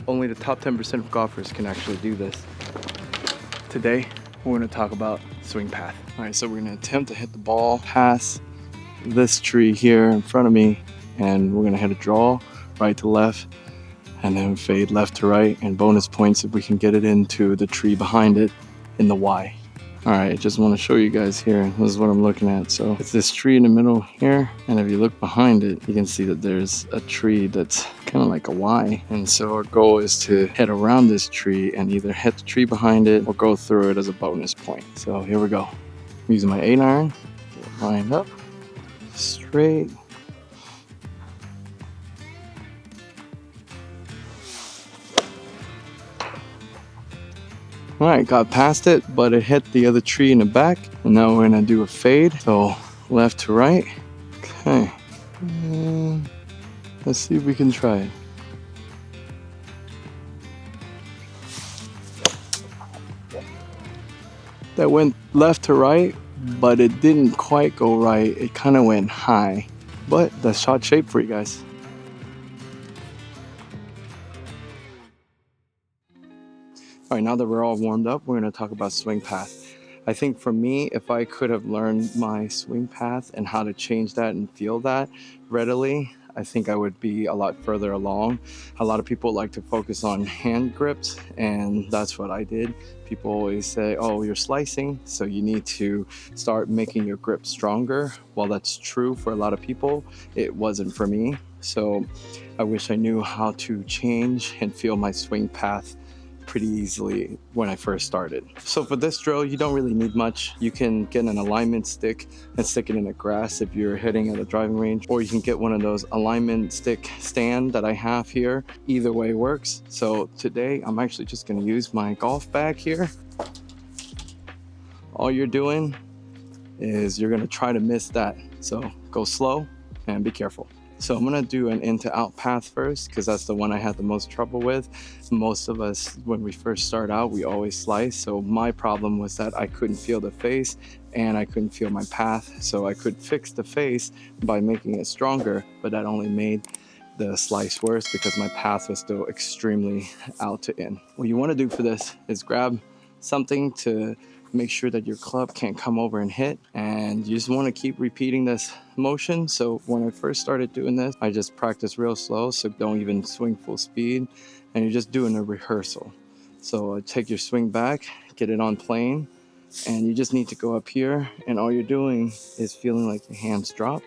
Only the top 10% of golfers can actually do this. Today, we're gonna talk about swing path. All right, so we're gonna attempt to hit the ball past this tree here in front of me, and we're gonna hit a draw right to left, and then fade left to right, and bonus points if we can get it into the tree behind it in the Y. All right, I just want to show you guys here. This is what I'm looking at. So it's this tree in the middle here, and if you look behind it, you can see that there's a tree that's kind of like a Y. And so our goal is to head around this tree and either hit the tree behind it or go through it as a bonus point. So here we go. I'm using my 8-iron, lined up, straight. All right, got past it, but it hit the other tree in the back. And now we're gonna do a fade. So left to right. Okay. And let's see if we can try it. That went left to right, but it didn't quite go right. It kind of went high, but that's shot shape for you guys. All right, now that we're all warmed up, we're gonna talk about swing path. I think for me, if I could have learned my swing path and how to change that and feel that readily, I think I would be a lot further along. A lot of people like to focus on hand grips, and that's what I did. People always say, oh, you're slicing, so you need to start making your grip stronger. While that's true for a lot of people, it wasn't for me. So I wish I knew how to change and feel my swing path pretty easily when I first started. So for this drill, you don't really need much. You can get an alignment stick and stick it in the grass if you're hitting at a driving range, or you can get one of those alignment stick stand that I have here. Either way works. So today I'm actually just going to use my golf bag here. All you're doing is you're going to try to miss that. So go slow and be careful. So I'm gonna do an in to out path first, because that's the one I had the most trouble with. Most of us, when we first start out, we always slice. So my problem was that I couldn't feel the face and I couldn't feel my path. So I could fix the face by making it stronger, but that only made the slice worse because my path was still extremely out to in. What you wanna do for this is grab something to make sure that your club can't come over and hit, and you just want to keep repeating this motion. So when I first started doing this, I just practiced real slow, so don't even swing full speed, and you're just doing a rehearsal. So take your swing back, get it on plane, and you just need to go up here, and all you're doing is feeling like your hands drop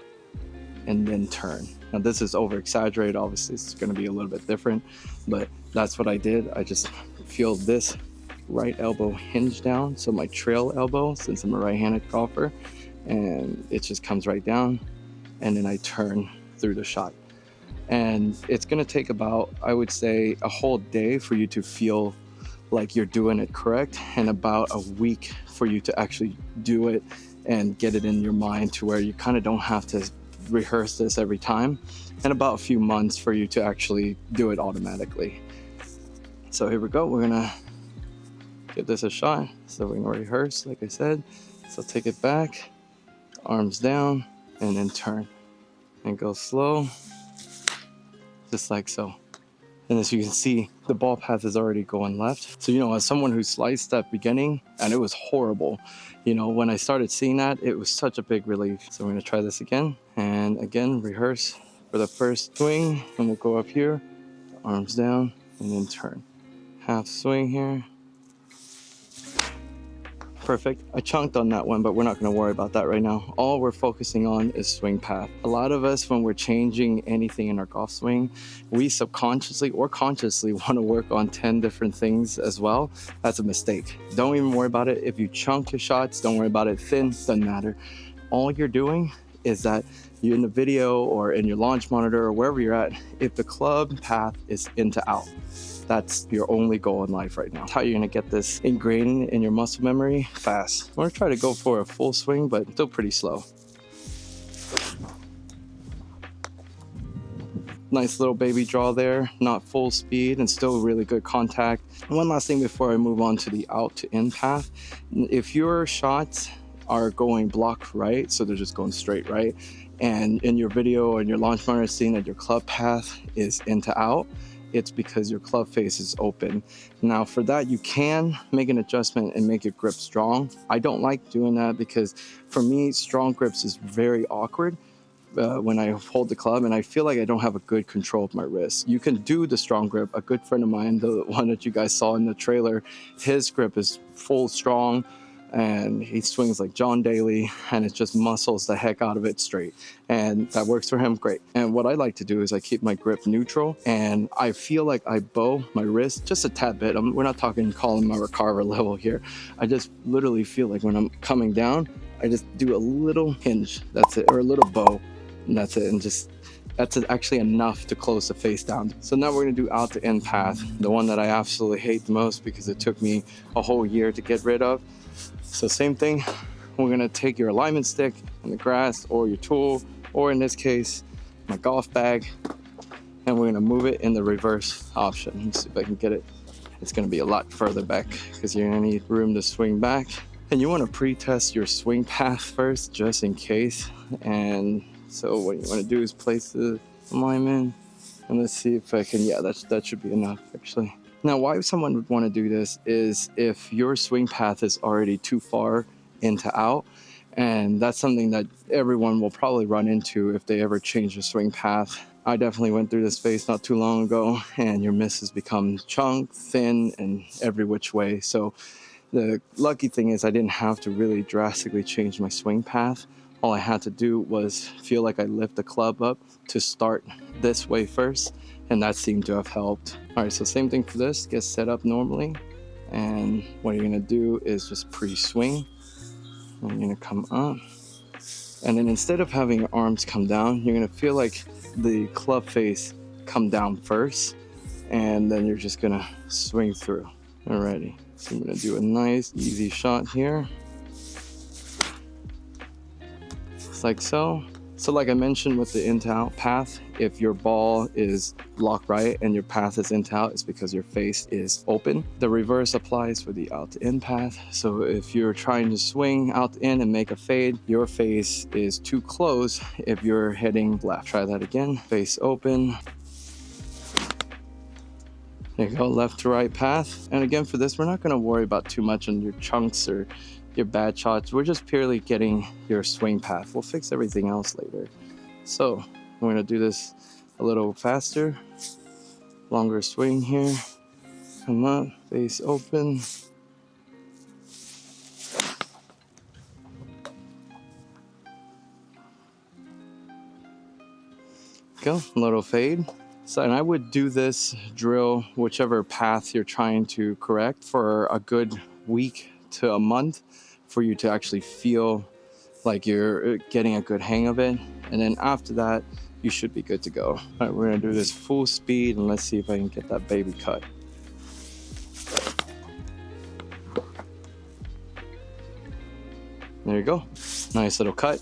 and then turn. Now this is over exaggerated, obviously it's going to be a little bit different, but that's what I did. I just feel this right elbow hinge down, so my trail elbow, since I'm a right-handed golfer, and it just comes right down, and then I turn through the shot. And it's going to take about, I would say, a whole day for you to feel like you're doing it correct, and about a week for you to actually do it and get it in your mind to where you kind of don't have to rehearse this every time, and about a few months for you to actually do it automatically. So here we go, we're gonna give this a shot. So we're gonna rehearse, like I said. So take it back, arms down, and then turn. And go slow, just like so. And as you can see, the ball path is already going left. So, as someone who sliced at beginning, and it was horrible, when I started seeing that, it was such a big relief. So we're gonna try this again. And again, rehearse for the first swing, and we'll go up here, arms down, and then turn. Half swing here. Perfect. I chunked on that one, but we're not going to worry about that right now. All we're focusing on is swing path. A lot of us, when we're changing anything in our golf swing, we subconsciously or consciously want to work on 10 different things as well. That's a mistake. Don't even worry about it. If you chunk your shots, don't worry about it. Thin, doesn't matter. All you're doing is that you're in the video or in your launch monitor or wherever you're at, if the club path is in to out, that's your only goal in life right now. How you're gonna get this ingrained in your muscle memory fast. I'm gonna try to go for a full swing, but still pretty slow. Nice little baby draw there, not full speed and still really good contact. One last thing before I move on to the out to in path. If your shots are going block right, so they're just going straight right, and in your video or in your launch monitor seeing that your club path is in to out, it's because your club face is open. Now for that, you can make an adjustment and make your grip strong. I don't like doing that because for me, strong grips is very awkward. When I hold the club, and I feel like I don't have a good control of my wrist. You can do the strong grip. A good friend of mine, the one that you guys saw in the trailer, his grip is full strong and he swings like John Daly, and it just muscles the heck out of it straight, and that works for him great. And what I like to do is I keep my grip neutral, and I feel like I bow my wrist just a tad bit. We're not talking Colin Carver level here. I just literally feel like when I'm coming down, I just do a little hinge, that's it, or a little bow, and that's it, and just that's actually enough to close the face down. So now we're gonna do out to in path, the one that I absolutely hate the most because it took me a whole year to get rid of. So same thing, we're gonna take your alignment stick in the grass or your tool, or in this case, my golf bag, and we're gonna move it in the reverse option. Let's see if I can get it. It's gonna be a lot further back because you're gonna need room to swing back. And you wanna pre-test your swing path first, just in case. And so what you wanna do is place the alignment, and let's see if I can, yeah, that should be enough actually. Now, why someone would want to do this is if your swing path is already too far into out, and that's something that everyone will probably run into if they ever change their swing path. I definitely went through this phase not too long ago, and your misses become chunk, thin, and every which way. So the lucky thing is I didn't have to really drastically change my swing path. All I had to do was feel like I lift the club up to start this way first, and that seemed to have helped. All right, so same thing for this, get set up normally, and what you're gonna do is just pre-swing, and you're gonna come up, and then instead of having your arms come down, you're gonna feel like the club face come down first, and then you're just gonna swing through. Alrighty, so I'm gonna do a nice easy shot here, just like so. So like I mentioned with the in to out path, if your ball is locked right and your path is in to out, it's because your face is open. The reverse applies for the out to in path. So if you're trying to swing out to in and make a fade, your face is too close if you're heading left. Try that again, face open. There you go, left to right path. And again, for this, we're not gonna worry about too much on your chunks or your bad shots. We're just purely getting your swing path. We'll fix everything else later. So we're gonna do this a little faster. Longer swing here. Come up, face open. Go, a little fade. So, and I would do this drill, whichever path you're trying to correct, for a good week to a month for you to actually feel like you're getting a good hang of it. And then after that, you should be good to go. All right, we're gonna do this full speed, and let's see if I can get that baby cut. There you go, nice little cut.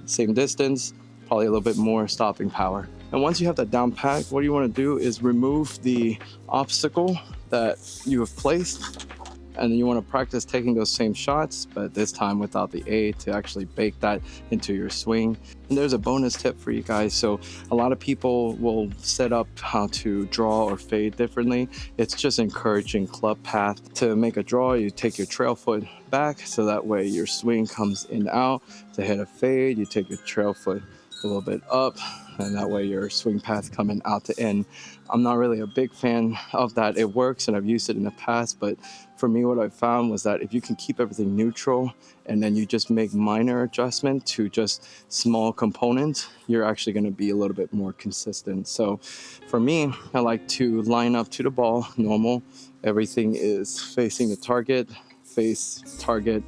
Same distance, probably a little bit more stopping power. And once you have that down pat, what you wanna do is remove the obstacle that you have placed, and then you want to practice taking those same shots, but this time without the A, to actually bake that into your swing. And there's a bonus tip for you guys. So a lot of people will set up how to draw or fade differently. It's just encouraging club path. To make a draw, you take your trail foot back, so that way your swing comes in and out. To hit a fade, you take your trail foot a little bit up, and that way your swing path coming out to in. I'm not really a big fan of that. It works, and I've used it in the past, but for me, what I found was that if you can keep everything neutral and then you just make minor adjustment to just small components, you're actually going to be a little bit more consistent. So for me, I like to line up to the ball normal. Everything is facing the target, face, target,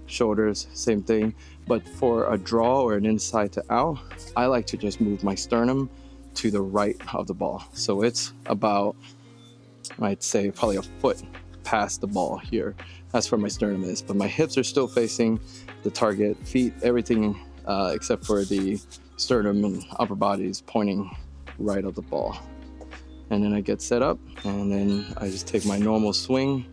shoulders, same thing. But for a draw or an inside to out, I like to just move my sternum to the right of the ball. So it's about, I'd say, probably a foot past the ball here. That's where my sternum is. But my hips are still facing the target, feet, everything except for the sternum and upper body is pointing right at the ball. And then I get set up, and then I just take my normal swing.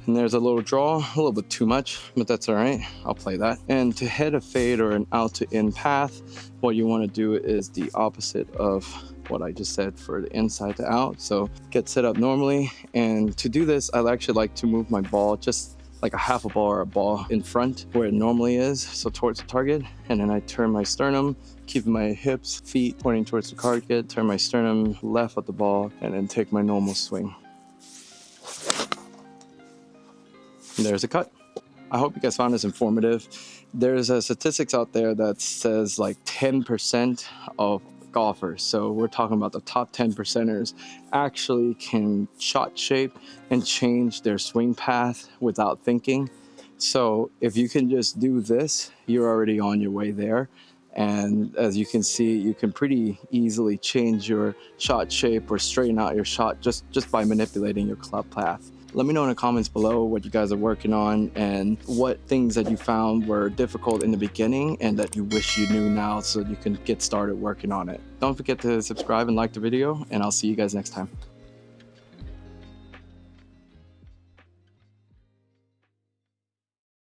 And there's a little draw, a little bit too much, but that's all right. I'll play that. And to hit a fade or an out to in path, what you want to do is the opposite of what I just said for the inside to out. So get set up normally. And to do this, I actually like to move my ball just like a half a ball or a ball in front where it normally is, so towards the target. And then I turn my sternum, keeping my hips, feet pointing towards the target, turn my sternum left at the ball, and then take my normal swing. And there's a cut. I hope you guys found this informative. There's statistics out there that says like 10% of golfers, so we're talking about the top 10 percenters, actually can shot shape and change their swing path without thinking. So if you can just do this, you're already on your way there. And as you can see, you can pretty easily change your shot shape or straighten out your shot just by manipulating your club path. Let me know in the comments below what you guys are working on and what things that you found were difficult in the beginning and that you wish you knew now so you can get started working on it. Don't forget to subscribe and like the video, and I'll see you guys next time.